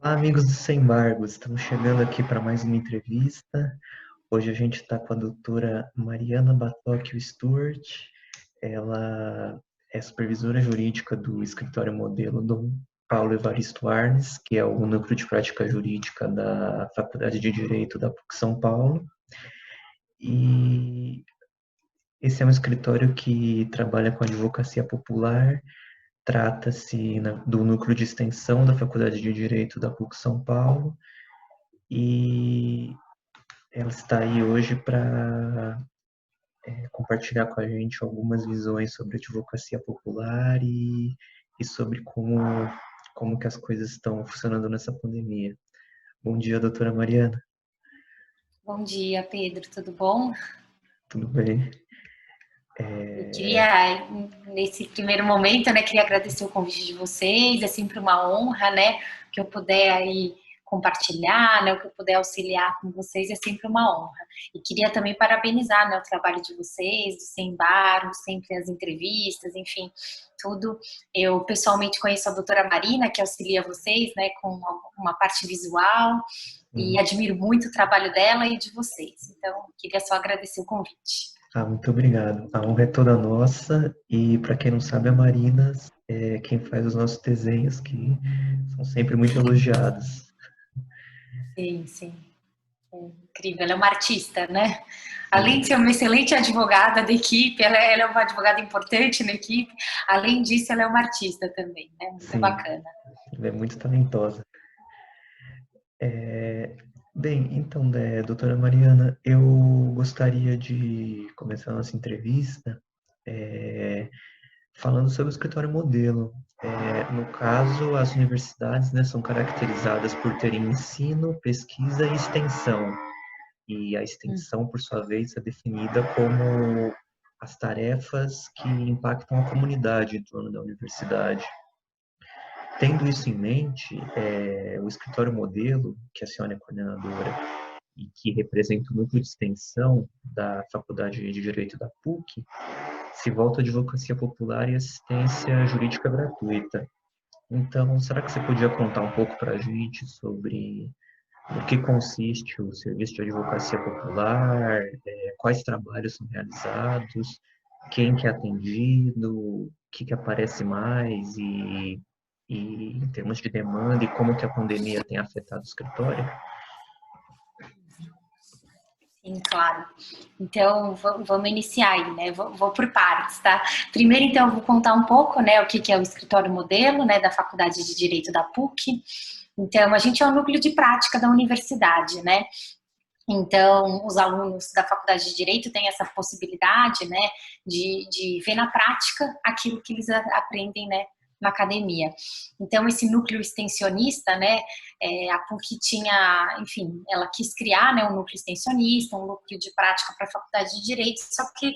Olá, amigos do Sem Embargos, estamos chegando aqui para mais uma entrevista. Hoje a gente está com a doutora Mariana Batocchio Stewart. Ela é supervisora jurídica do escritório modelo do Paulo Evaristo Arnes, que é o núcleo de prática jurídica da Faculdade de Direito da PUC São Paulo. E esse é um escritório que trabalha com advocacia popular. Trata-se do núcleo de extensão da Faculdade de Direito da PUC São Paulo e ela está aí hoje para compartilhar com a gente algumas visões sobre advocacia popular e sobre como que as coisas estão funcionando nessa pandemia. Bom dia, doutora Mariana. Bom dia, Pedro, tudo bom? Tudo bem? Eu queria, nesse primeiro momento, né, queria agradecer o convite de vocês, é sempre uma honra, né, que eu puder aí compartilhar, né, o que eu puder auxiliar com vocês é sempre uma honra. E queria também parabenizar, né, o trabalho de vocês, do Sem Embargo, sempre as entrevistas, enfim, tudo. Eu pessoalmente conheço a doutora Marina, que auxilia vocês, né, com uma parte visual, e admiro muito o trabalho dela e de vocês. Então, queria só agradecer o convite. Muito obrigado. A honra é toda nossa e, para quem não sabe, a Marina é quem faz os nossos desenhos, que são sempre muito elogiados. Sim, sim. É incrível. Ela é uma artista, né? Além de Sim, ser uma excelente advogada da equipe, ela é uma advogada importante na equipe. Além disso, ela é uma artista também, né? Muito sim, bacana. ela é muito talentosa. Bem, então, doutora Mariana, eu gostaria de começar a nossa entrevista é, falando sobre o escritório modelo. No caso, as universidades, né, são caracterizadas por terem ensino, pesquisa e extensão. E a extensão, por sua vez, é definida como as tarefas que impactam a comunidade em torno da universidade. Tendo isso em mente, o escritório modelo, que a senhora é coordenadora e que representa o núcleo de extensão da Faculdade de Direito da PUC, se volta à advocacia popular e assistência jurídica gratuita. Então, será que você podia contar um pouco para a gente sobre o que consiste o serviço de advocacia popular, quais trabalhos são realizados, quem que é atendido, o que aparece mais e em termos de demanda e como que a pandemia tem afetado o escritório? Sim, claro. Então, vamos iniciar aí, né? Vou por partes, tá? Primeiro, então, eu vou contar um pouco, né, o que é o escritório modelo, né, da Faculdade de Direito da PUC. Então, a gente é o núcleo de prática da universidade, né? Então, os alunos da Faculdade de Direito têm essa possibilidade, né, de ver na prática aquilo que eles aprendem, né, na academia. Então, esse núcleo extensionista, né, a PUC tinha, enfim, ela quis criar, né, um núcleo extensionista, um núcleo de prática para a Faculdade de Direito, só que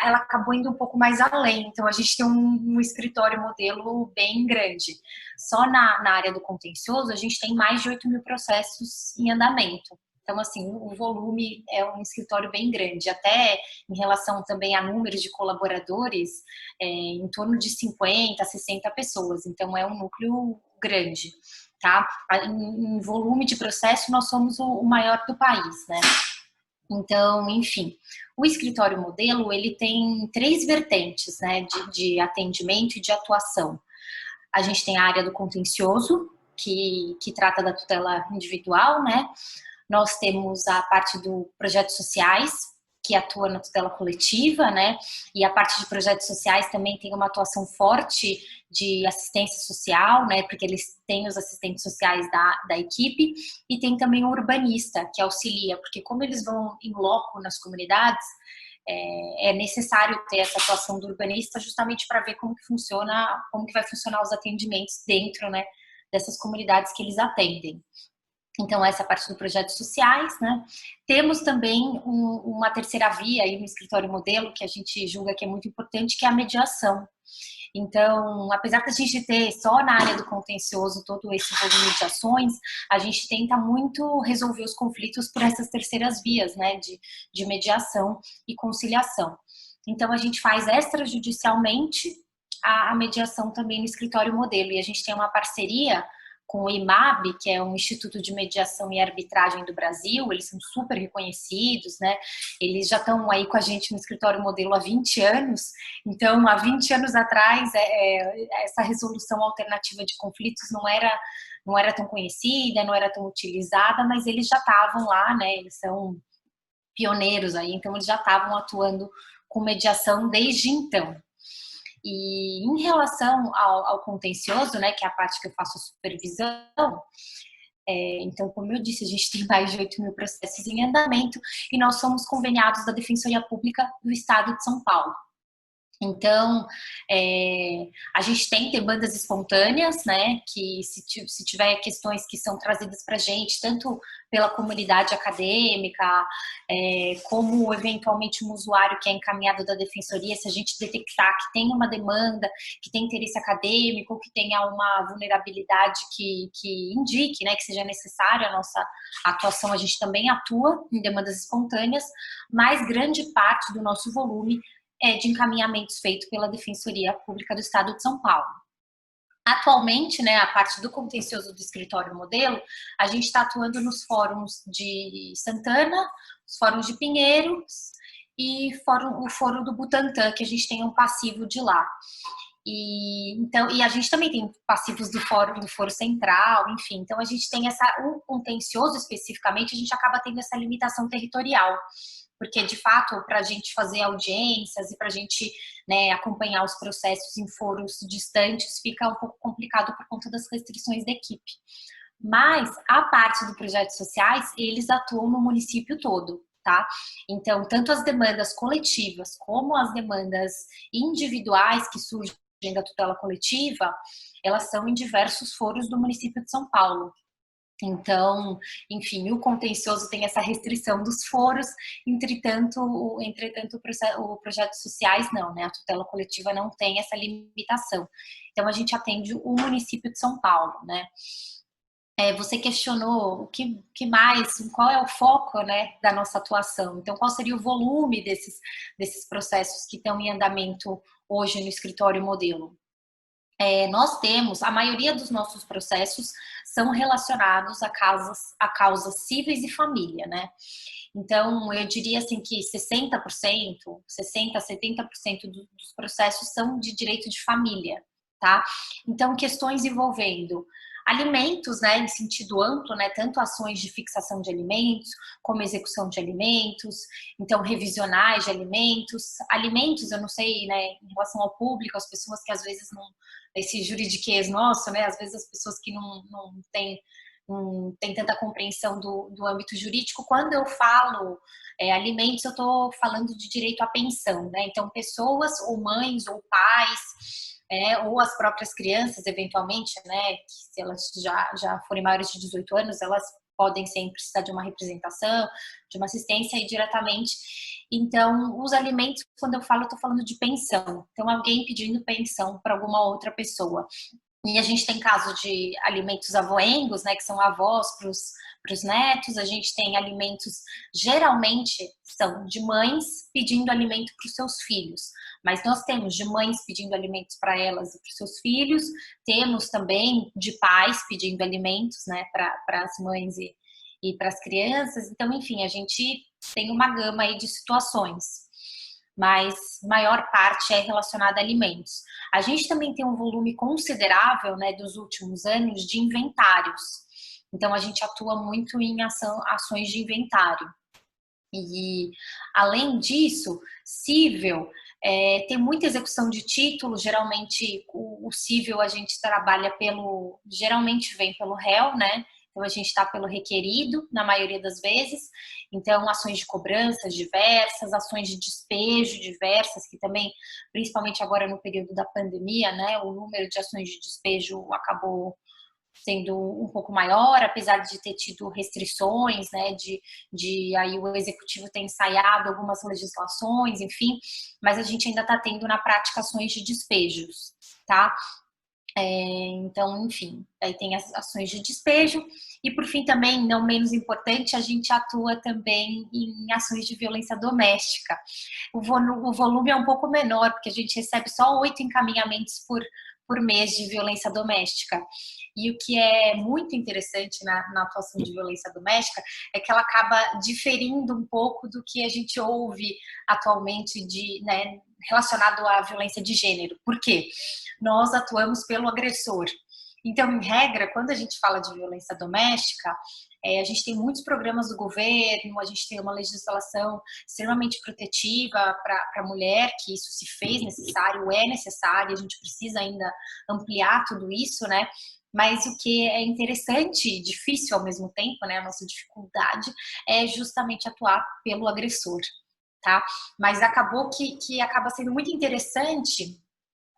ela acabou indo um pouco mais além. Então, a gente tem um escritório modelo bem grande. Só na área do contencioso, a gente tem mais de 8.000 processos em andamento. Então, assim, o volume é um escritório bem grande, até em relação também a número de colaboradores, em torno de 50, 60 pessoas. Então, é um núcleo grande, tá? Em volume de processo, nós somos o maior do país, né? Então, enfim, o escritório modelo, ele tem três vertentes, né, de atendimento e de atuação. A gente tem a área do contencioso, que trata da tutela individual, né? Nós temos a parte do projetos sociais, que atua na tutela coletiva, né? E a parte de projetos sociais também tem uma atuação forte de assistência social, né? Porque eles têm os assistentes sociais da equipe, e tem também o urbanista, que auxilia, porque como eles vão em loco nas comunidades, é necessário ter essa atuação do urbanista justamente para ver como que funciona, como que vai funcionar os atendimentos dentro, né, dessas comunidades que eles atendem. Então, essa parte do projetos sociais, né? Temos também uma terceira via aí no escritório modelo, que a gente julga que é muito importante, que é a mediação. Então, apesar da gente ter só na área do contencioso todo esse volume de ações, a gente tenta muito resolver os conflitos por essas terceiras vias, né? De mediação e conciliação. Então, a gente faz extrajudicialmente a mediação também no escritório modelo. E a gente tem uma parceria com o IMAB, que é um Instituto de Mediação e Arbitragem do Brasil. Eles são super reconhecidos, né? Eles já estão aí com a gente no escritório modelo há 20 anos. Então, há 20 anos atrás, essa resolução alternativa de conflitos não era tão conhecida, não era tão utilizada, mas eles já estavam lá, né? Eles são pioneiros aí, então eles já estavam atuando com mediação desde então. E em relação ao contencioso, né, que é a parte que eu faço supervisão, então, como eu disse, a gente tem mais de 8 mil processos em andamento e nós somos conveniados da Defensoria Pública do Estado de São Paulo. Então, a gente tem demandas espontâneas, né, que se tiver questões que são trazidas para a gente, tanto pela comunidade acadêmica, como eventualmente um usuário que é encaminhado da defensoria, se a gente detectar que tem uma demanda, que tem interesse acadêmico, que tenha uma vulnerabilidade que indique, né, que seja necessária a nossa atuação, a gente também atua em demandas espontâneas, mas grande parte do nosso volume de encaminhamentos feitos pela Defensoria Pública do Estado de São Paulo. Atualmente, né, a parte do contencioso do escritório modelo, a gente está atuando nos fóruns de Santana, os fóruns de Pinheiros e o fórum do Butantã, que a gente tem um passivo de lá. E a gente também tem passivos do foro central, enfim. Então, a gente tem o contencioso especificamente, a gente acaba tendo essa limitação territorial. Porque, de fato, para a gente fazer audiências e para a gente, né, acompanhar os processos em foros distantes, fica um pouco complicado por conta das restrições da equipe. Mas a parte do projetos sociais, eles atuam no município todo, tá? Então, tanto as demandas coletivas como as demandas individuais que surgem da tutela coletiva, elas são em diversos foros do município de São Paulo. Então, enfim, o contencioso tem essa restrição dos foros, entretanto o projetos sociais não, né? A tutela coletiva não tem essa limitação. Então, a gente atende o município de São Paulo, né? Você questionou o que mais, qual é o foco, né, da nossa atuação. Então, qual seria o volume desses processos que estão em andamento hoje no escritório modelo? Nós temos, a maioria dos nossos processos são relacionados a causas cíveis e família, né? Então, eu diria assim que 60%, 60% a 70% dos processos são de direito de família, tá? Então, questões envolvendo alimentos, né, em sentido amplo, né, tanto ações de fixação de alimentos, como execução de alimentos, então revisionais de alimentos, eu não sei, né, em relação ao público, as pessoas que às vezes não, esse juridiquês nosso, né, às vezes as pessoas que não tem tanta compreensão do âmbito jurídico, quando eu falo alimentos, eu estou falando de direito à pensão, né, então pessoas, ou mães, ou pais, ou as próprias crianças, eventualmente, né, que se elas já forem maiores de 18 anos, elas podem sempre precisar de uma representação, de uma assistência aí diretamente. Então, os alimentos, quando eu falo, eu estou falando de pensão. Então, alguém pedindo pensão para alguma outra pessoa. E a gente tem caso de alimentos avoengos, né, que são avós para os netos. A gente tem alimentos, geralmente, são de mães pedindo alimento para os seus filhos. Mas nós temos de mães pedindo alimentos para elas e para os seus filhos. Temos também de pais pedindo alimentos, né, para as mães e para as crianças. Então, enfim, a gente tem uma gama aí de situações, mas maior parte é relacionada a alimentos. A gente também tem um volume considerável, né, dos últimos anos de inventários. Então, a gente atua muito em ações de inventário. E, além disso, cível, tem muita execução de título. Geralmente, o cível a gente trabalha geralmente vem pelo réu, né? Então, a gente está pelo requerido, na maioria das vezes. Então, ações de cobranças diversas, ações de despejo diversas, que também, principalmente agora no período da pandemia, né, o número de ações de despejo acabou sendo um pouco maior, apesar de ter tido restrições, né, aí o executivo ter ensaiado algumas legislações, enfim, mas a gente ainda está tendo na prática ações de despejos, tá? Então, enfim, aí tem as ações de despejo e, por fim, também, não menos importante, a gente atua também em ações de violência doméstica. O volume é um pouco menor, porque a gente recebe só 8 encaminhamentos por mês de violência doméstica. E o que é muito interessante na atuação de violência doméstica é que ela acaba diferindo um pouco do que a gente ouve atualmente né, relacionado à violência de gênero. Por quê? Nós atuamos pelo agressor. Então, em regra, quando a gente fala de violência doméstica, a gente tem muitos programas do governo, a gente tem uma legislação extremamente protetiva para a mulher, que isso se fez necessário, é necessário, a gente precisa ainda ampliar tudo isso, né? Mas o que é interessante e difícil ao mesmo tempo, né? A nossa dificuldade é justamente atuar pelo agressor, tá? Mas acabou que acaba sendo muito interessante,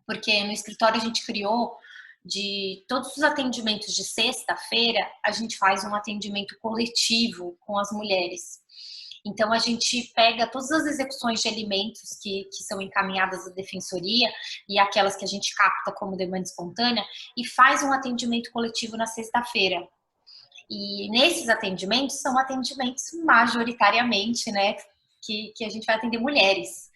porque no escritório a gente criou de todos os atendimentos de sexta-feira, a gente faz um atendimento coletivo com as mulheres. Então, a gente pega todas as execuções de alimentos que são encaminhadas à defensoria e aquelas que a gente capta como demanda espontânea e faz um atendimento coletivo na sexta-feira. E nesses atendimentos, são atendimentos majoritariamente, né, que a gente vai atender mulheres.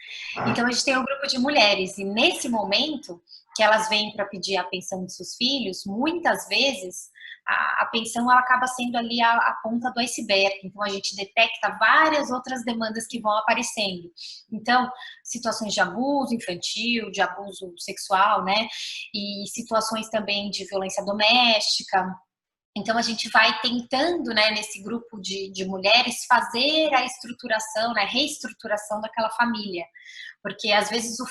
Então, a gente tem um grupo de mulheres e nesse momento que elas vêm para pedir a pensão de seus filhos, muitas vezes a pensão ela acaba sendo ali a ponta do iceberg. Então, a gente detecta várias outras demandas que vão aparecendo. Então, situações de abuso infantil, de abuso sexual, né? E situações também de violência doméstica. Então, a gente vai tentando, né, nesse grupo de mulheres, fazer a estruturação, né, reestruturação daquela família. Porque, às vezes, o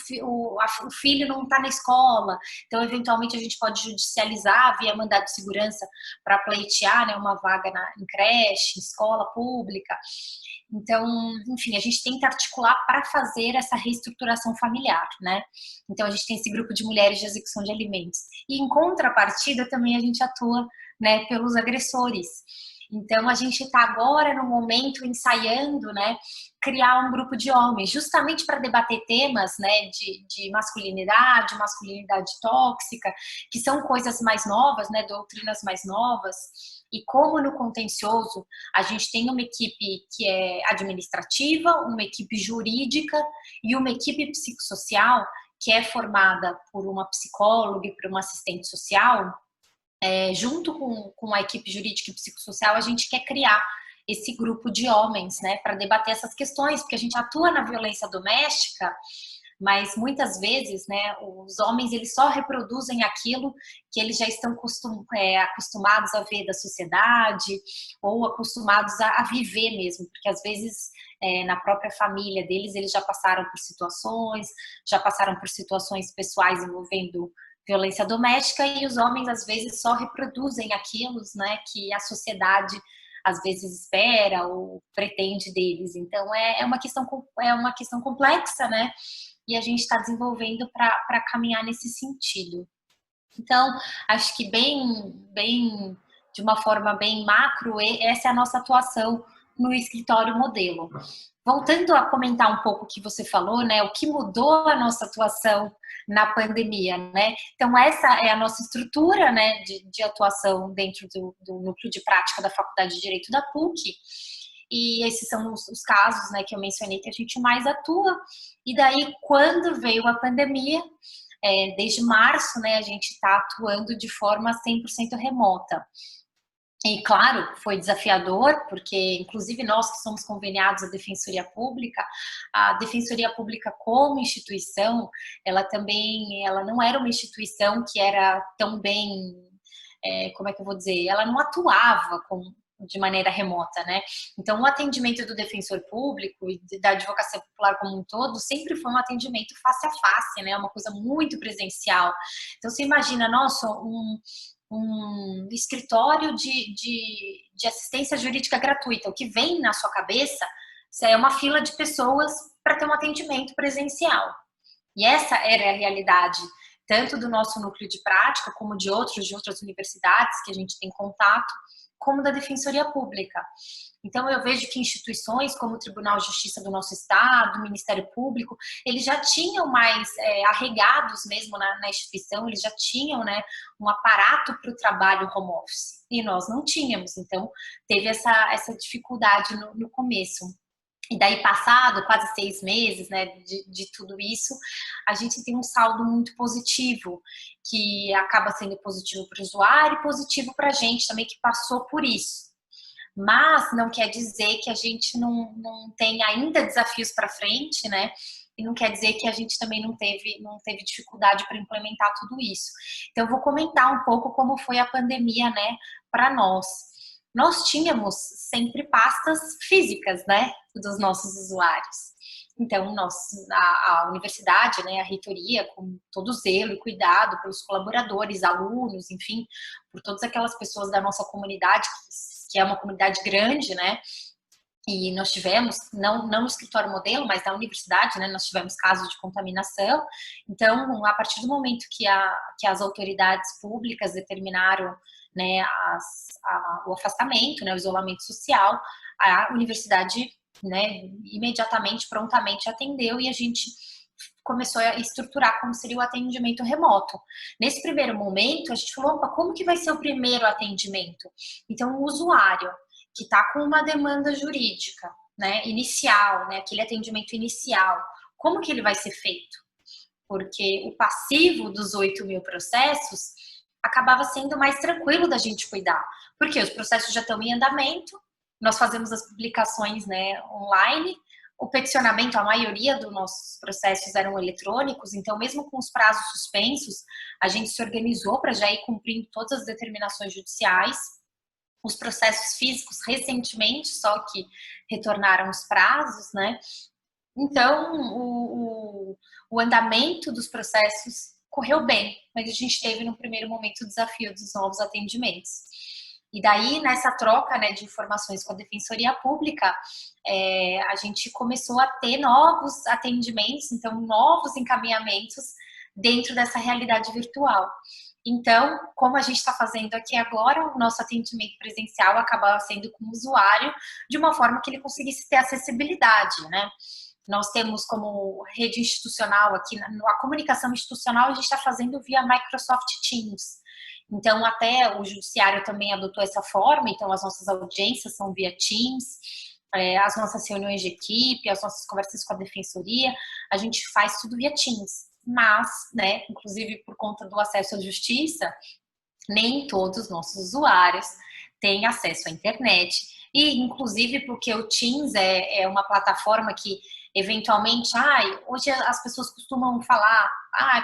filho não está na escola, então, eventualmente, a gente pode judicializar via mandado de segurança para pleitear, né, uma vaga em creche, escola pública. Então, enfim, a gente tenta articular para fazer essa reestruturação familiar, né? Então, a gente tem esse grupo de mulheres de execução de alimentos. E, em contrapartida, também a gente atua, né, pelos agressores. Então, a gente está agora no momento ensaiando, né, criar um grupo de homens, justamente para debater temas, né, de masculinidade tóxica, que são coisas mais novas, né, doutrinas mais novas. E como no contencioso a gente tem uma equipe que é administrativa, uma equipe jurídica e uma equipe psicossocial que é formada por uma psicóloga e por uma assistente social, junto com a equipe jurídica e psicossocial, a gente quer criar esse grupo de homens, né, para debater essas questões, porque a gente atua na violência doméstica, mas muitas vezes, né, os homens eles só reproduzem aquilo que eles já estão acostumados a ver da sociedade ou acostumados a viver mesmo, porque às vezes na própria família deles eles já passaram por situações pessoais envolvendo violência doméstica e os homens às vezes só reproduzem aquilo, né, que a sociedade às vezes espera ou pretende deles. Então é uma questão complexa, né? E a gente está desenvolvendo para caminhar nesse sentido. Então, acho que de uma forma bem macro, essa é a nossa atuação no escritório modelo. Voltando a comentar um pouco o que você falou, né? O que mudou a nossa atuação na pandemia, né? Então, essa é a nossa estrutura, né, de atuação dentro do núcleo de prática da Faculdade de Direito da PUC. E esses são os casos, né, que eu mencionei que a gente mais atua. E daí, quando veio a pandemia, desde março, né, a gente está atuando de forma 100% remota. E, claro, foi desafiador, porque, inclusive, nós que somos conveniados à Defensoria Pública, a Defensoria Pública como instituição, ela não era uma instituição que era tão bem, como é que eu vou dizer, ela não atuava de maneira remota, né? Então, o atendimento do defensor público e da advocacia popular como um todo sempre foi um atendimento face a face, né? Uma coisa muito presencial. Então, você imagina, nossa, um escritório de assistência jurídica gratuita. O que vem na sua cabeça é uma fila de pessoas para ter um atendimento presencial. E essa era a realidade, tanto do nosso núcleo de prática, como de outras universidades que a gente tem contato, como da Defensoria Pública. Então, eu vejo que instituições como o Tribunal de Justiça do nosso Estado, o Ministério Público, eles já tinham mais arregados mesmo na instituição, eles já tinham, né, um aparato para o trabalho home office. E nós não tínhamos, então teve essa dificuldade no começo. E daí, passado quase 6 meses, né, de tudo isso, a gente tem um saldo muito positivo, que acaba sendo positivo para o usuário e positivo para a gente também, que passou por isso. Mas não quer dizer que a gente não tem ainda desafios para frente, né? E não quer dizer que a gente também não teve dificuldade para implementar tudo isso. Então, eu vou comentar um pouco como foi a pandemia, né, para nós. Nós tínhamos sempre pastas físicas, né, dos nossos usuários. Então, a universidade, né, a reitoria, com todo zelo e cuidado pelos colaboradores, alunos, enfim, por todas aquelas pessoas da nossa comunidade, que é uma comunidade grande, né, e nós tivemos, não no escritório modelo, mas na universidade, né, nós tivemos casos de contaminação. Então, a partir do momento que as autoridades públicas determinaram, né, o afastamento, né, o isolamento social, a universidade, né, imediatamente, prontamente atendeu, e a gente começou a estruturar como seria o atendimento remoto. Nesse primeiro momento, a gente falou, opa, como que vai ser o primeiro atendimento? Então, o usuário que está com uma demanda jurídica, né, inicial, né, aquele atendimento inicial, como que ele vai ser feito? Porque o passivo dos 8 mil processos acabava sendo mais tranquilo da gente cuidar, porque os processos já estão em andamento, nós fazemos as publicações, né, online, o peticionamento, a maioria dos nossos processos eram eletrônicos, então mesmo com os prazos suspensos, a gente se organizou para já ir cumprindo todas as determinações judiciais. Os processos físicos, recentemente, só que retornaram os prazos, né? Então, o andamento dos processos correu bem, mas a gente teve, no primeiro momento, o desafio dos novos atendimentos. E daí, nessa troca, né, de informações com a Defensoria Pública, a gente começou a ter novos atendimentos, então, novos encaminhamentos dentro dessa realidade virtual. Então, como a gente está fazendo aqui agora, o nosso atendimento presencial acaba sendo com o usuário, de uma forma que ele conseguisse ter acessibilidade, né? Nós temos como rede institucional aqui, a comunicação institucional a gente está fazendo via Microsoft Teams. Então, até o judiciário também adotou essa forma, então as nossas audiências são via Teams, as nossas reuniões de equipe, as nossas conversas com a defensoria, a gente faz tudo via Teams. Mas, né, inclusive por conta do acesso à justiça, nem todos os nossos usuários têm acesso à internet. E, inclusive, porque o Teams é uma plataforma que, eventualmente, hoje as pessoas costumam falar,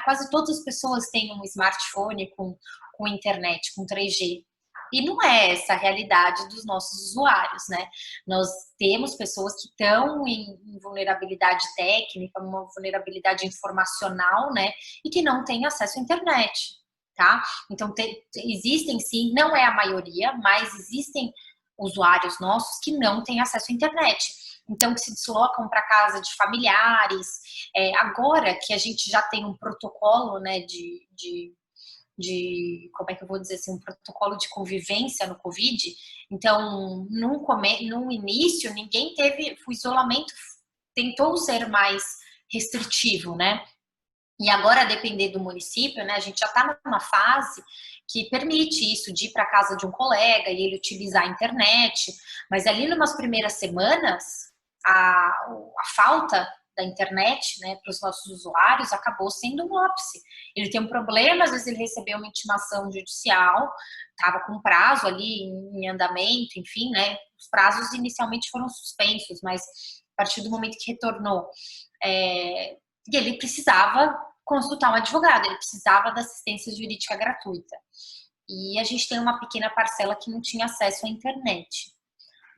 quase todas as pessoas têm um smartphone com internet, com 3G. E não é essa a realidade dos nossos usuários, né? Nós temos pessoas que estão em vulnerabilidade técnica, uma vulnerabilidade informacional, né? E que não têm acesso à internet, tá? Então, existem sim, não é a maioria, mas existem usuários nossos que não têm acesso à internet. Então, que se deslocam para casa de familiares. Agora que a gente já tem um protocolo, né, como é que eu vou dizer assim, um protocolo de convivência no Covid. Então, no início, ninguém teve, o isolamento tentou ser mais restritivo, né? E agora, a depender do município, né, a gente já está numa fase que permite isso, de ir para casa de um colega e ele utilizar a internet, mas ali numas primeiras semanas, a falta da internet, né, para os nossos usuários acabou sendo um óbice. Ele tem um problema, às vezes ele recebeu uma intimação judicial, estava com prazo ali em andamento, enfim, né, os prazos inicialmente foram suspensos, mas a partir do momento que retornou, e ele precisava consultar um advogado, ele precisava da assistência jurídica gratuita. E a gente tem uma pequena parcela que não tinha acesso à internet.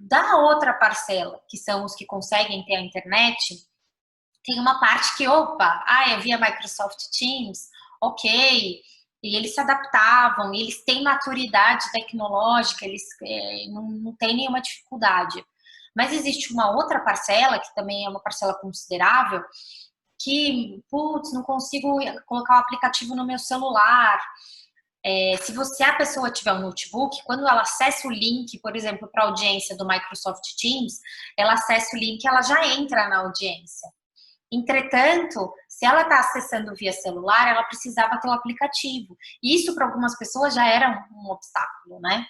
Da outra parcela, que são os que conseguem ter a internet, tem uma parte que, é via Microsoft Teams, ok, e eles se adaptavam, e eles têm maturidade tecnológica, eles não têm nenhuma dificuldade. Mas existe uma outra parcela, que também é uma parcela considerável, que, não consigo colocar o aplicativo no meu celular. Se a pessoa tiver um notebook, quando ela acessa o link, por exemplo, para a audiência do Microsoft Teams, ela acessa o link, ela já entra na audiência. Entretanto, se ela está acessando via celular, ela precisava ter o aplicativo. E isso, para algumas pessoas, já era um obstáculo, né?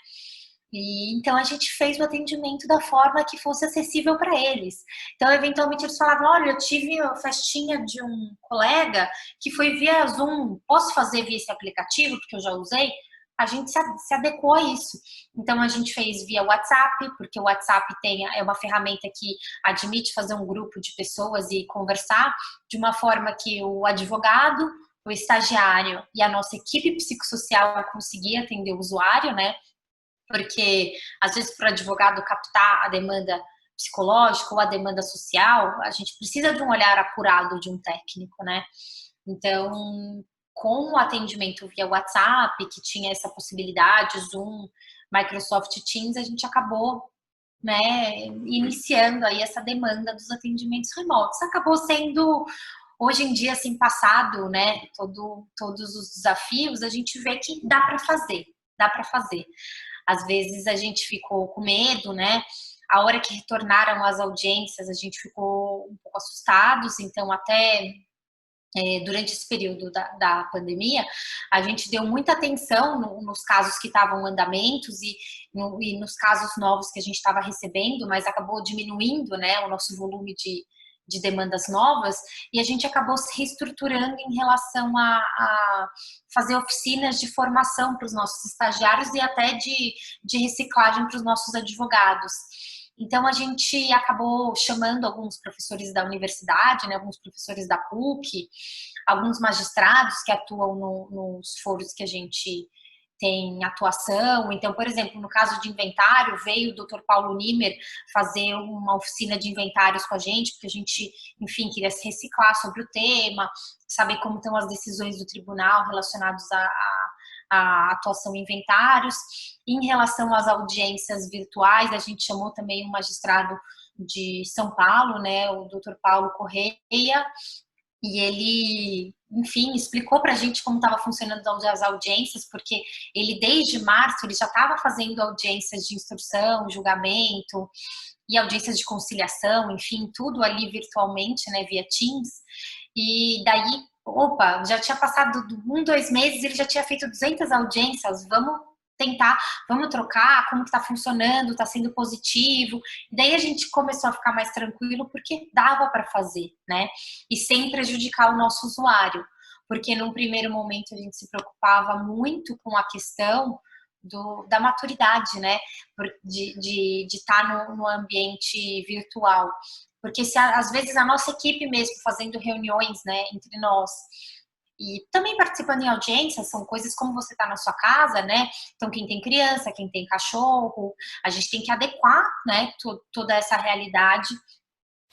E então a gente fez o atendimento da forma que fosse acessível para eles. Então, eventualmente, eles falavam: olha, eu tive a festinha de um colega que foi via Zoom, posso fazer via esse aplicativo, porque eu já usei? A gente se adequou a isso. Então, a gente fez via WhatsApp, porque o WhatsApp é uma ferramenta que admite fazer um grupo de pessoas e conversar de uma forma que o advogado, o estagiário e a nossa equipe psicossocial conseguia atender o usuário, né? Porque às vezes para o advogado captar a demanda psicológica ou a demanda social, a gente precisa de um olhar apurado de um técnico, né? Então, com o atendimento via WhatsApp, que tinha essa possibilidade, Zoom, Microsoft Teams, a gente acabou, né, iniciando aí essa demanda dos atendimentos remotos. Acabou sendo, hoje em dia, assim, passado, né, todos os desafios, a gente vê que dá para fazer, dá para fazer. Às vezes a gente ficou com medo, né? A hora que retornaram as audiências, a gente ficou um pouco assustados, então até durante esse período da pandemia, a gente deu muita atenção nos casos que estavam em andamentos e nos casos novos que a gente estava recebendo, mas acabou diminuindo, né, o nosso volume de demandas novas, e a gente acabou se reestruturando em relação a fazer oficinas de formação para os nossos estagiários e até de reciclagem para os nossos advogados. Então, a gente acabou chamando alguns professores da universidade, né, alguns professores da PUC, alguns magistrados que atuam nos foros que a gente tem atuação. Então, por exemplo, no caso de inventário, veio o Dr. Paulo Nimer fazer uma oficina de inventários com a gente, porque a gente, enfim, queria se reciclar sobre o tema, saber como estão as decisões do tribunal relacionadas a atuação em inventários. Em relação às audiências virtuais, a gente chamou também um magistrado de São Paulo, né, o Dr. Paulo Correia, e ele, enfim, explicou para a gente como estava funcionando as audiências, porque ele, desde março, ele já estava fazendo audiências de instrução, julgamento e audiências de conciliação, enfim, tudo ali virtualmente, né, via Teams. E daí, opa, já tinha passado 1, 2 meses, ele já tinha feito 200 audiências, vamos tentar, vamos trocar, como que tá funcionando, tá sendo positivo. E daí a gente começou a ficar mais tranquilo, porque dava para fazer, né? E sem prejudicar o nosso usuário, porque num primeiro momento a gente se preocupava muito com a questão da maturidade, né? De estar no ambiente virtual. Porque se às vezes a nossa equipe mesmo fazendo reuniões, né, entre nós, e também participando em audiências, são coisas como você está na sua casa, né? Então, quem tem criança, quem tem cachorro, a gente tem que adequar, né, toda essa realidade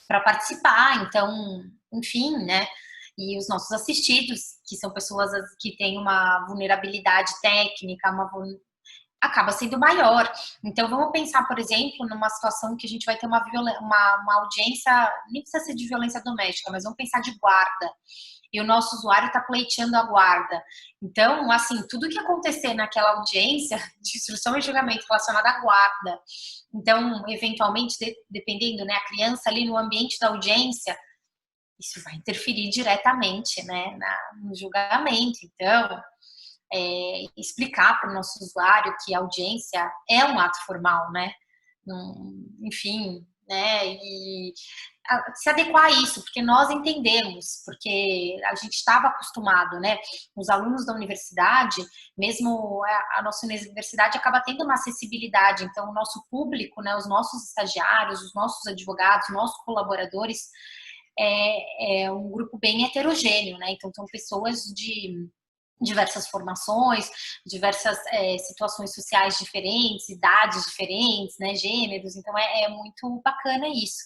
para participar. Então, enfim, né? E os nossos assistidos, que são pessoas que têm uma vulnerabilidade técnica, acaba sendo maior. Então, vamos pensar, por exemplo, numa situação que a gente vai ter uma audiência, nem precisa ser de violência doméstica, mas vamos pensar de guarda. E o nosso usuário está pleiteando a guarda. Então, assim, tudo que acontecer naquela audiência de instrução e julgamento relacionada à guarda, então, eventualmente, dependendo, né, a criança ali no ambiente da audiência, isso vai interferir diretamente, né, no julgamento. Então, explicar para o nosso usuário que a audiência é um ato formal, né? Enfim, né? E se adequar a isso, porque nós entendemos, porque a gente estava acostumado, né? Os alunos da universidade, mesmo a nossa universidade acaba tendo uma acessibilidade, então o nosso público, né? Os nossos estagiários, os nossos advogados, nossos colaboradores, é um grupo bem heterogêneo, né? Então são pessoas de diversas formações, diversas situações sociais diferentes, idades diferentes, né, gêneros, então é muito bacana isso.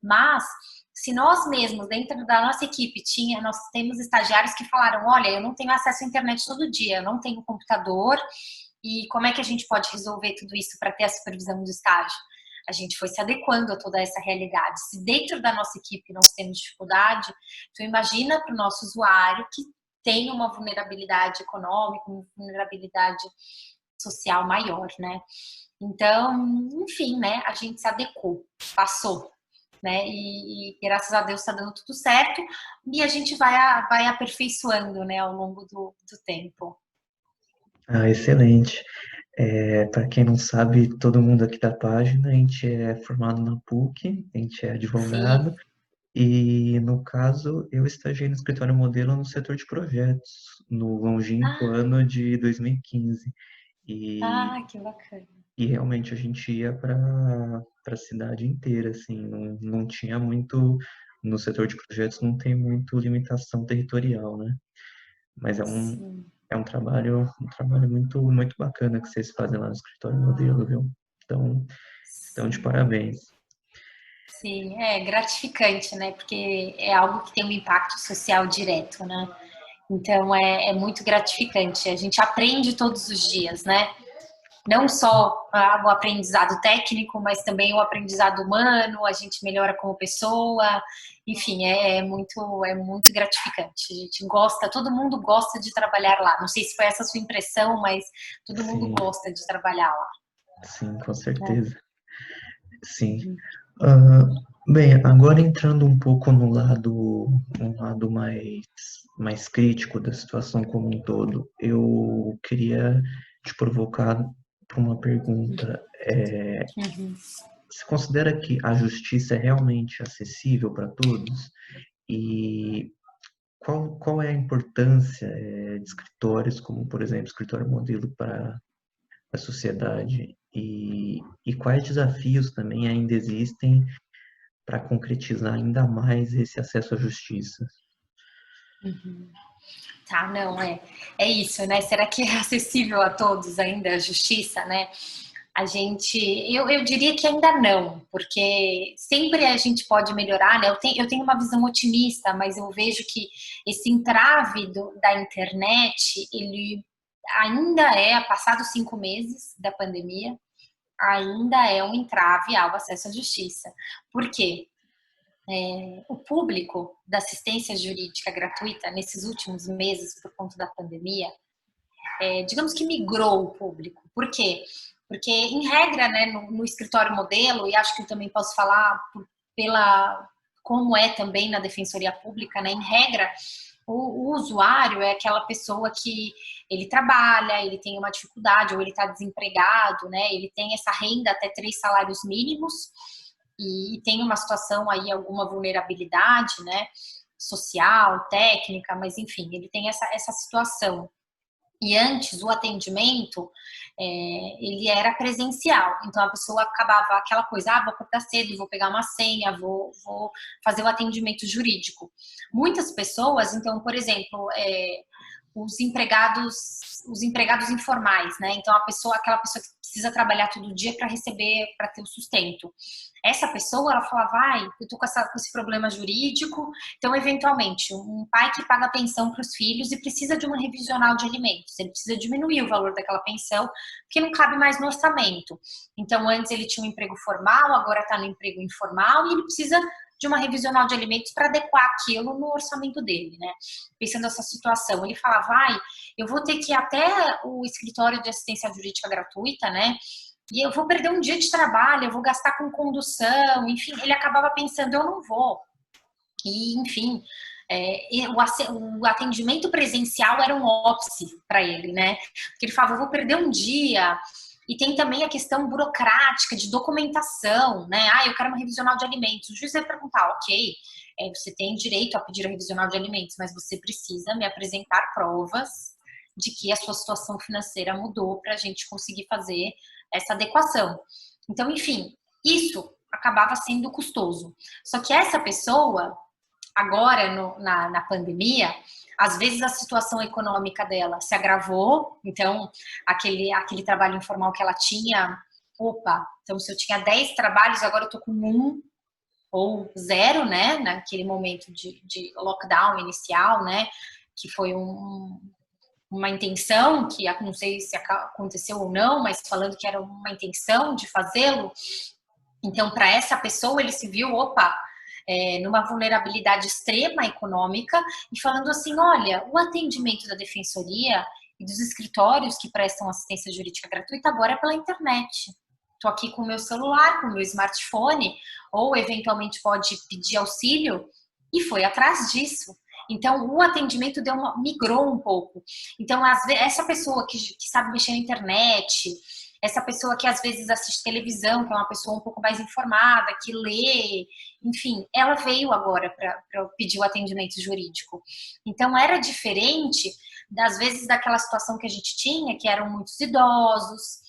Mas se nós mesmos, dentro da nossa equipe, nós temos estagiários que falaram, olha, eu não tenho acesso à internet todo dia, eu não tenho computador, e como é que a gente pode resolver tudo isso para ter a supervisão do estágio? A gente foi se adequando a toda essa realidade. Se dentro da nossa equipe nós temos dificuldade, tu imagina para o nosso usuário que tem uma vulnerabilidade econômica, uma vulnerabilidade social maior, né? Então, enfim, né? A gente se adequou, passou, né? E graças a Deus está dando tudo certo e a gente vai aperfeiçoando, né? Ao longo do tempo. Ah, excelente. Para quem não sabe, todo mundo aqui da página, a gente é formado na PUC, a gente é Sim. advogado, e no caso, eu estagiei no escritório modelo no setor de projetos, no longínquo Ah, ano de 2015. E, que bacana. e realmente a gente ia para a cidade inteira, assim, não tinha muito, no setor de projetos não tem muito limitação territorial, né? Mas Sim, é um trabalho muito bacana que vocês fazem lá no escritório modelo, viu? Então de sim. parabéns. Sim, é gratificante, né? Porque é algo que tem um impacto social direto, né? Então é muito gratificante. A gente aprende todos os dias, né? Não só o aprendizado técnico, mas também o aprendizado humano, a gente melhora como pessoa, enfim, é muito gratificante. A gente gosta, todo mundo gosta de trabalhar lá. Não sei se foi essa a sua impressão, mas todo mundo Sim, gosta de trabalhar lá, sim, com né? certeza. Sim. Ah, bem, agora entrando um pouco um lado mais crítico da situação como um todo, eu queria te provocar para uma pergunta. Uhum. Você considera que a justiça é realmente acessível para todos? E qual é a importância, de escritórios, como, por exemplo, escritório modelo para a sociedade? E quais desafios também ainda existem para concretizar ainda mais esse acesso à justiça? Tá, não, é isso, né? Será que é acessível a todos ainda a justiça, né? Eu diria que ainda não, porque sempre a gente pode melhorar, né? Eu tenho uma visão otimista, mas eu vejo que esse entrave da internet, ele ainda passados 5 meses da pandemia, ainda é um entrave ao acesso à justiça. Por quê? O público da assistência jurídica gratuita nesses últimos meses, por conta da pandemia, digamos que migrou o público. Por quê? Porque, em regra, né, no escritório modelo, e acho que eu também posso falar pela como é também na defensoria pública, né, em regra, o usuário é aquela pessoa que ele trabalha, ele tem uma dificuldade, ou ele está desempregado, né, ele tem essa renda até 3 salários mínimos, e tem uma situação aí, alguma vulnerabilidade, né, social, técnica, mas enfim, ele tem essa situação. E antes, o atendimento, ele era presencial. Então, a pessoa acabava aquela coisa, vou acordar cedo, vou pegar uma senha, vou fazer o atendimento jurídico. Muitas pessoas, então, por exemplo, os empregados, os empregados informais, né? Então, aquela pessoa que precisa trabalhar todo dia para receber, para ter o sustento. Essa pessoa, ela falava, eu tô com esse problema jurídico, então, eventualmente, um pai que paga pensão para os filhos e precisa de uma revisional de alimentos, ele precisa diminuir o valor daquela pensão, porque não cabe mais no orçamento. Então, antes ele tinha um emprego formal, agora está no emprego informal e ele precisa de uma revisional de alimentos para adequar aquilo no orçamento dele, né? Pensando nessa situação, ele falava, eu vou ter que ir até o escritório de assistência jurídica gratuita, né? E eu vou perder um dia de trabalho, eu vou gastar com condução, enfim, ele acabava pensando, eu não vou. E, enfim, o atendimento presencial era um óbice para ele, né? Porque ele falava, eu vou perder um dia. E tem também a questão burocrática de documentação, né? Eu quero uma revisional de alimentos. O juiz vai perguntar, ok, você tem direito a pedir a revisional de alimentos, mas você precisa me apresentar provas de que a sua situação financeira mudou para a gente conseguir fazer essa adequação. Então, enfim, isso acabava sendo custoso. Só que essa pessoa, agora na pandemia, às vezes a situação econômica dela se agravou, então aquele trabalho informal que ela tinha, então se eu tinha 10 trabalhos, agora eu tô com um ou zero, né, naquele momento de lockdown inicial, né, que foi uma intenção, que não sei se aconteceu ou não, mas falando que era uma intenção de fazê-lo, então para essa pessoa ele se viu, numa vulnerabilidade extrema econômica e falando assim, olha, o atendimento da defensoria e dos escritórios que prestam assistência jurídica gratuita agora é pela internet. Estou aqui com o meu celular, com o meu smartphone, ou eventualmente pode pedir auxílio, e foi atrás disso. Então, o atendimento migrou um pouco. Então, essa pessoa que sabe mexer na internet, essa pessoa que às vezes assiste televisão, que é uma pessoa um pouco mais informada, que lê, enfim, ela veio agora para pedir o atendimento jurídico. Então, era diferente, às vezes, daquela situação que a gente tinha, que eram muitos idosos,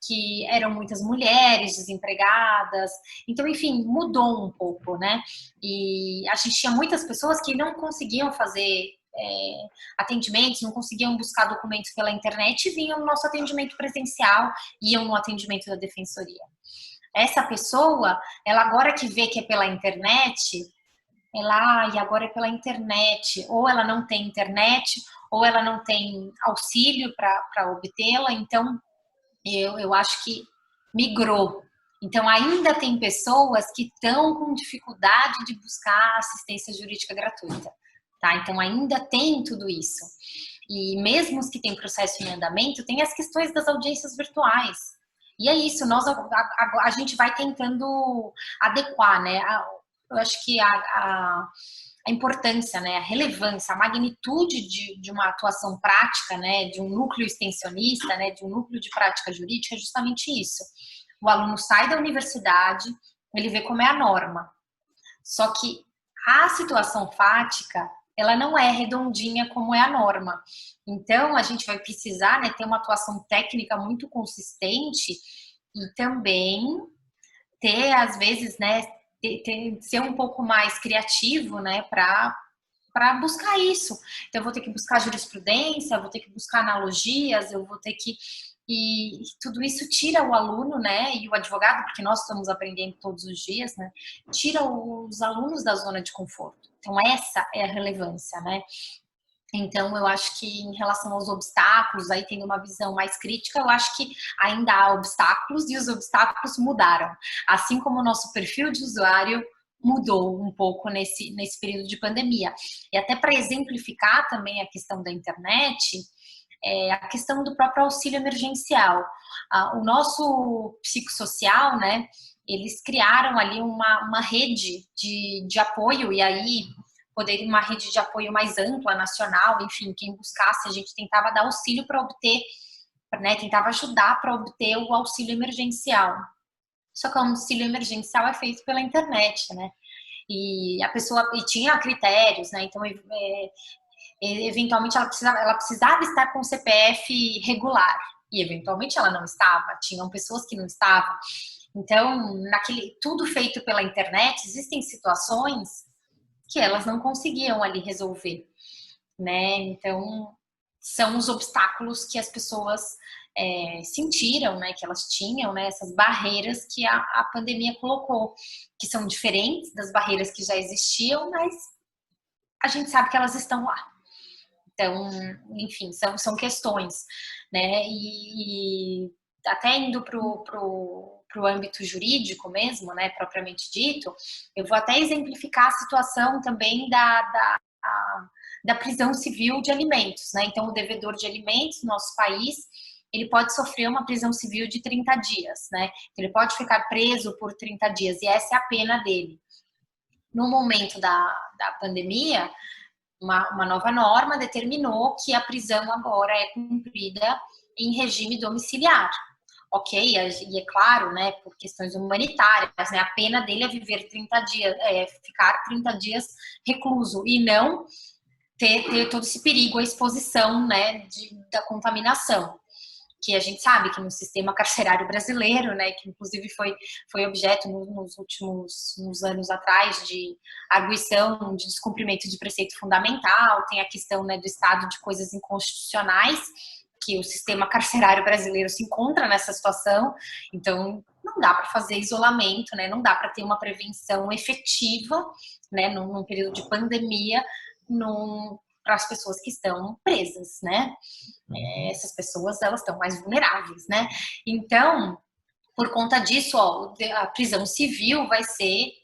que eram muitas mulheres desempregadas. Então, enfim, mudou um pouco, né? E a gente tinha muitas pessoas que não conseguiam fazer atendimentos, não conseguiam buscar documentos pela internet e vinham no nosso atendimento presencial, iam no atendimento da defensoria. Essa pessoa, ela agora que vê que é pela internet, e agora é pela internet, ou ela não tem internet, ou ela não tem auxílio para obtê-la, então eu acho que migrou. Então, ainda tem pessoas que estão com dificuldade de buscar assistência jurídica gratuita. Tá? Então, ainda tem tudo isso. E mesmo os que têm processo em andamento, tem as questões das audiências virtuais. E é isso, a gente vai tentando adequar, né? Eu acho que a importância, né, a relevância, a magnitude de uma atuação prática, né, de um núcleo extensionista, né, de um núcleo de prática jurídica é justamente isso. O aluno sai da universidade, ele vê como é a norma. Só que a situação fática, ela não é redondinha como é a norma. Então, a gente vai precisar, né, ter uma atuação técnica muito consistente e também ter, às vezes, né, ser um pouco mais criativo, né, para buscar isso. Então, eu vou ter que buscar jurisprudência, eu vou ter que buscar analogias, eu vou ter que... E tudo isso tira o aluno, né, e o advogado, porque nós estamos aprendendo todos os dias, né, tira os alunos da zona de conforto. Então, essa é a relevância, né. Então, eu acho que em relação aos obstáculos, aí tendo uma visão mais crítica, eu acho que ainda há obstáculos e os obstáculos mudaram. Assim como o nosso perfil de usuário mudou um pouco nesse período de pandemia. E até para exemplificar também a questão da internet, a questão do próprio auxílio emergencial. O nosso psicossocial, né, eles criaram ali uma rede de apoio, e aí poderia uma rede de apoio mais ampla, nacional, enfim, quem buscasse, a gente tentava dar auxílio para obter, né, tentava ajudar para obter o auxílio emergencial. Só que o auxílio emergencial é feito pela internet, né? E a pessoa tinha critérios, né? Então, eventualmente ela precisava estar com o CPF regular e eventualmente ela não estava, tinham pessoas que não estavam. Então, tudo feito pela internet, existem situações que elas não conseguiam ali resolver, né? Então, são os obstáculos que as pessoas sentiram, né? Que elas tinham, né? Essas barreiras que a pandemia colocou, que são diferentes das barreiras que já existiam, mas a gente sabe que elas estão lá. Então, enfim, são questões, né? E até indo para o âmbito jurídico mesmo, né, propriamente dito, eu vou até exemplificar a situação também da prisão civil de alimentos, né? Então, o devedor de alimentos no nosso país, ele pode sofrer uma prisão civil de 30 dias, né? Ele pode ficar preso por 30 dias, e essa é a pena dele. No momento da pandemia, uma nova norma determinou que a prisão agora é cumprida em regime domiciliar. Ok, e é claro, né, por questões humanitárias, né, a pena dele é viver 30 dias, ficar 30 dias recluso e não ter todo esse perigo, a exposição, né, da contaminação, que a gente sabe que no sistema carcerário brasileiro, né, que inclusive foi objeto nos anos atrás de arguição de descumprimento de preceito fundamental, tem a questão, né, do estado de coisas inconstitucionais, que o sistema carcerário brasileiro se encontra nessa situação, então não dá para fazer isolamento, né, não dá para ter uma prevenção efetiva, né, num período de pandemia, para as pessoas que estão presas, né? Essas pessoas, elas estão mais vulneráveis, né? Então, por conta disso, ó, a prisão civil vai ser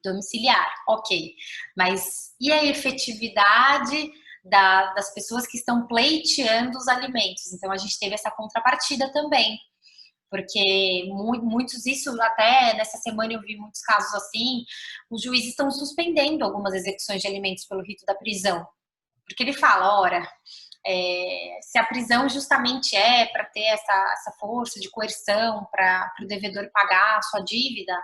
domiciliar, ok. Mas e a efetividade das pessoas que estão pleiteando os alimentos? Então, a gente teve essa contrapartida também. Porque muitos, isso até nessa semana eu vi muitos casos assim, os juízes estão suspendendo algumas execuções de alimentos pelo rito da prisão. Porque ele fala, ora, se a prisão justamente é para ter essa força de coerção para o devedor pagar a sua dívida,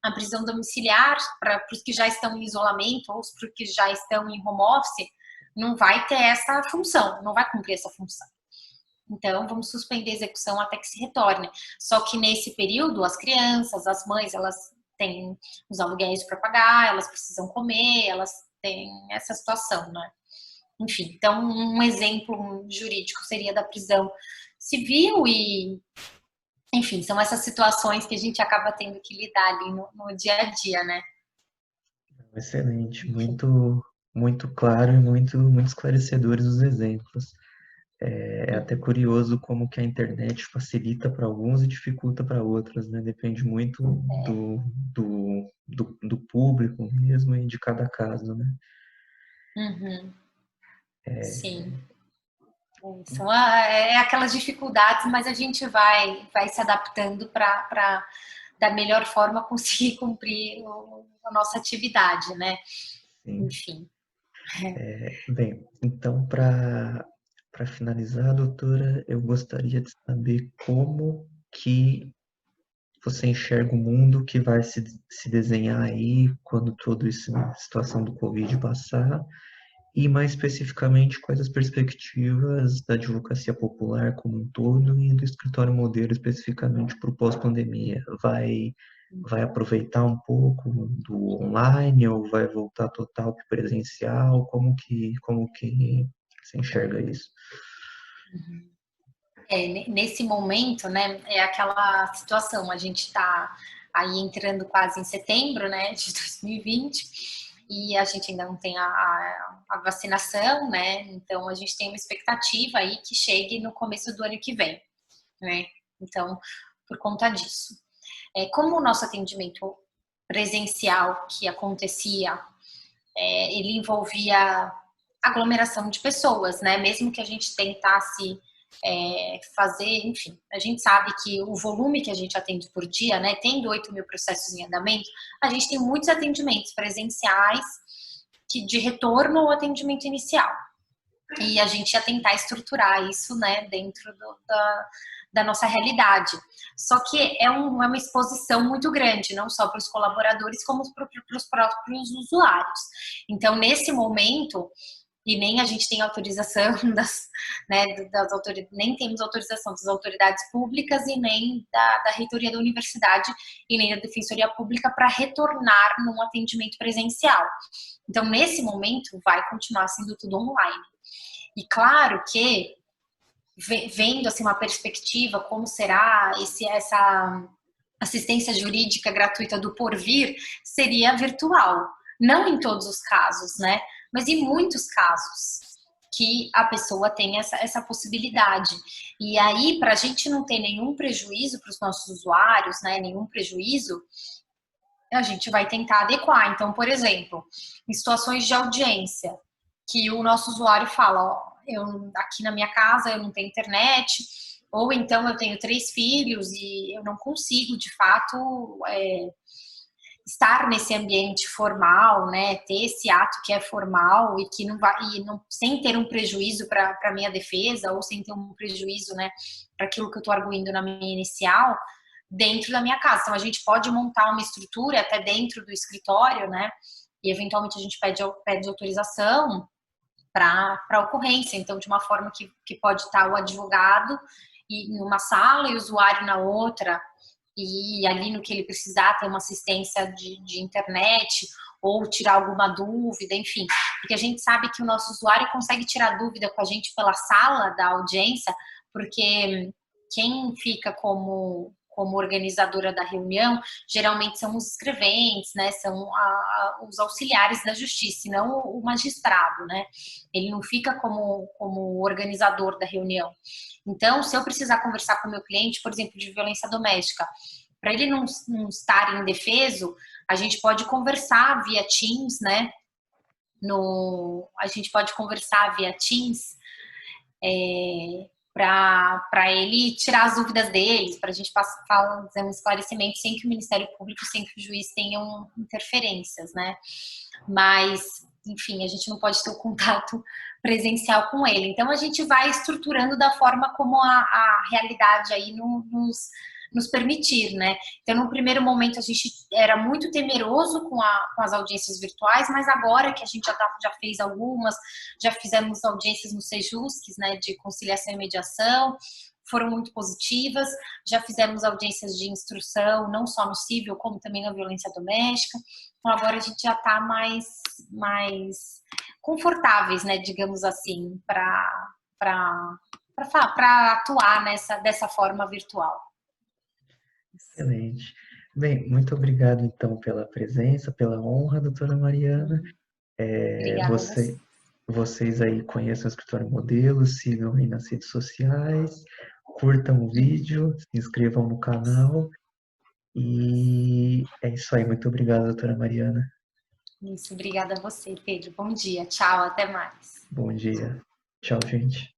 a prisão domiciliar para os que já estão em isolamento ou para os que já estão em home office, não vai ter essa função, não vai cumprir essa função. Então, vamos suspender a execução até que se retorne. Só que nesse período, as crianças, as mães, elas têm os aluguéis para pagar, elas precisam comer, elas têm essa situação, né? Enfim, então um exemplo jurídico seria da prisão civil e, enfim, são essas situações que a gente acaba tendo que lidar ali no dia a dia, né? Excelente, Enfim. muito claro e muito esclarecedores os exemplos. É até curioso como que a internet facilita para alguns e dificulta para outros, né? Depende muito do público mesmo e de cada caso, né? Uhum. Sim. São aquelas dificuldades, mas a gente vai se adaptando para da melhor forma conseguir cumprir a nossa atividade, né? Sim. Enfim. Bem, então para finalizar, doutora, eu gostaria de saber como que você enxerga o mundo que vai se desenhar aí quando toda essa situação do Covid passar e mais especificamente quais as perspectivas da advocacia popular como um todo e do escritório modelo especificamente para o pós-pandemia? Vai aproveitar um pouco do online ou vai voltar total para o presencial? Como que você enxerga isso? Nesse momento, né, é aquela situação, a gente está aí entrando quase em setembro, né, de 2020, e a gente ainda não tem a vacinação, né, então a gente tem uma expectativa aí que chegue no começo do ano que vem, né, então, por conta disso. Como o nosso atendimento presencial que acontecia, ele envolvia aglomeração de pessoas, né, mesmo que a gente tentasse fazer, enfim, a gente sabe que o volume que a gente atende por dia, né, tendo 8 mil processos em andamento, a gente tem muitos atendimentos presenciais que de retorno ao atendimento inicial. E a gente ia tentar estruturar isso, né, dentro da nossa realidade. Só que é uma exposição muito grande, não só para os colaboradores, como para os próprios usuários. Então, nesse momento, e nem a gente tem autorização das autoridades, nem temos autorização das autoridades públicas e nem da reitoria da universidade e nem da defensoria pública para retornar num atendimento presencial. Então, nesse momento, vai continuar sendo tudo online. E claro que, vendo assim, uma perspectiva, como será essa assistência jurídica gratuita do porvir, seria virtual. Não em todos os casos, né? Mas em muitos casos que a pessoa tem essa possibilidade. E aí, para a gente não ter nenhum prejuízo para os nossos usuários, né? Nenhum prejuízo, a gente vai tentar adequar. Então, por exemplo, em situações de audiência, que o nosso usuário fala, ó, aqui na minha casa eu não tenho internet, ou então eu tenho 3 filhos e eu não consigo, de fato, estar nesse ambiente formal, né, ter esse ato que é formal e que não vai, sem ter um prejuízo para a minha defesa ou sem ter um prejuízo, né, para aquilo que eu estou arguindo na minha inicial, dentro da minha casa. Então a gente pode montar uma estrutura até dentro do escritório, né, e eventualmente a gente pede autorização para a ocorrência. Então, de uma forma que pode estar o advogado em uma sala e o usuário na outra, e ali no que ele precisar ter uma assistência de internet ou tirar alguma dúvida, enfim. Porque a gente sabe que o nosso usuário consegue tirar dúvida com a gente pela sala da audiência, porque quem fica como organizadora da reunião, geralmente são os escreventes, né, são os auxiliares da justiça, e não o magistrado, né, ele não fica como organizador da reunião. Então, se eu precisar conversar com o meu cliente, por exemplo, de violência doméstica, para ele não estar indefeso, a gente pode conversar via Teams, né, a gente pode conversar via Teams, para ele tirar as dúvidas deles, para a gente fazer um esclarecimento sem que o Ministério Público, sem que o juiz tenham interferências, né? Mas, enfim, a gente não pode ter o contato presencial com ele. Então, a gente vai estruturando da forma como a realidade aí nos permitir, né? Então, no primeiro momento, a gente era muito temeroso com as audiências virtuais, mas agora que a gente já fez algumas, já fizemos audiências no Sejusques, né, de conciliação e mediação, foram muito positivas, já fizemos audiências de instrução, não só no civil, como também na violência doméstica. Então, agora a gente já está mais confortáveis, né, digamos assim, para atuar dessa forma virtual. Excelente. Bem, muito obrigado, então, pela presença, pela honra, doutora Mariana. Obrigada a você. Vocês aí conheçam o Escritório Modelo, sigam aí nas redes sociais, curtam o vídeo, se inscrevam no canal. E é isso aí. Muito obrigado, doutora Mariana. Isso, obrigada a você, Pedro. Bom dia. Tchau, até mais. Bom dia. Tchau, gente.